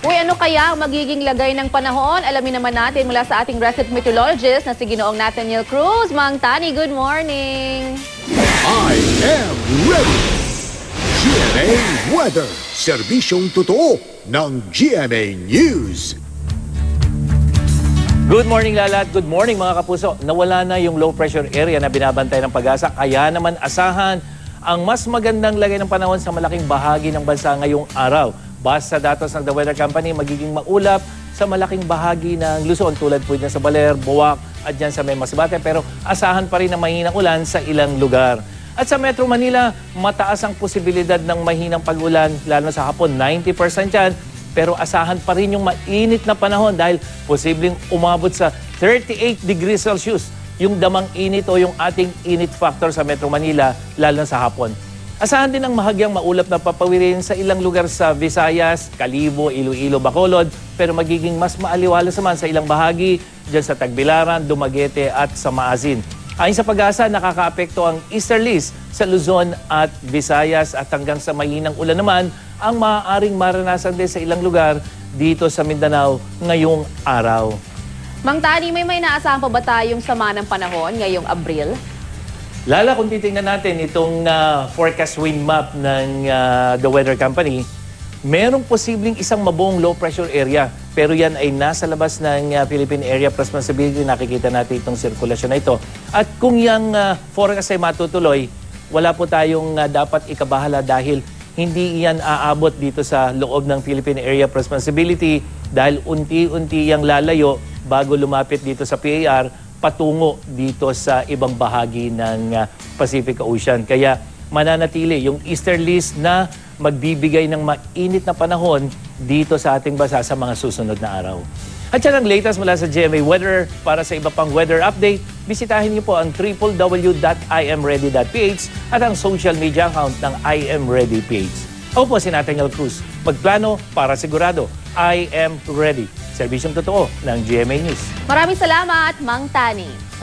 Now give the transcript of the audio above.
Uy, ano kaya ang magiging lagay ng panahon? Alamin naman natin mula sa ating resident meteorologist na si Ginoong Nathaniel Cruz. Mang Tani, good morning! I am ready! GMA Weather, serbisyong totoo ng GMA News. Good morning, Lala, at good morning mga kapuso. Nawala na yung low pressure area na binabantay ng Pag-asa, kaya naman asahan ang mas magandang lagay ng panahon sa malaking bahagi ng bansa ngayong araw. Base sa datos ng The Weather Company, magiging maulap sa malaking bahagi ng Luzon tulad po dyan sa Baler, Buwak at dyan sa May Masbate, pero asahan pa rin ang mahinang ulan sa ilang lugar. At sa Metro Manila, mataas ang posibilidad ng mahinang pag-ulan, lalo sa hapon, 90% yan. Pero asahan pa rin yung mainit na panahon dahil posibleng umabot sa 38 degrees Celsius yung damang init o yung ating init factor sa Metro Manila, lalo sa hapon. Asahan din ang mahagyang maulap na papawirin sa ilang lugar sa Visayas, Kalibo, Iloilo, Bacolod, pero magiging mas maaliwalas naman sa ilang bahagi dyan sa Tagbilaran, Dumaguete at sa Maasin. Ayon sa Pag-asa, nakakaapekto ang easterlies sa Luzon at Visayas at hanggang sa mahinang ulan naman ang maaaring maranasan din sa ilang lugar dito sa Mindanao ngayong araw. Mang Tani, may naasahan pa ba tayong sama ng panahon ngayong Abril? Lala, kung titingnan natin itong forecast wind map ng The Weather Company, merong posibleng isang mabuong low pressure area. Pero yan ay nasa labas ng Philippine Area of Responsibility. Nakikita natin itong sirkulasyon na ito. At kung yung forecast ay matutuloy, wala po tayong dapat ikabahala dahil hindi yan aabot dito sa loob ng Philippine Area of Responsibility dahil unti-unti yang lalayo bago lumapit dito sa PAR patungo dito sa ibang bahagi ng Pacific Ocean. Kaya mananatili yung easterlies na magbibigay ng mainit na panahon dito sa ating bansa sa mga susunod na araw. At yan ang latest mula sa GMA Weather. Para sa iba pang weather update, bisitahin niyo po ang www.imready.ph at ang social media account ng IMReadyPH. Ako po si Nathaniel Cruz. Magplano para sigurado. I am ready. Serbisyong totoo ng GMA News. Maraming salamat, Mang Tani.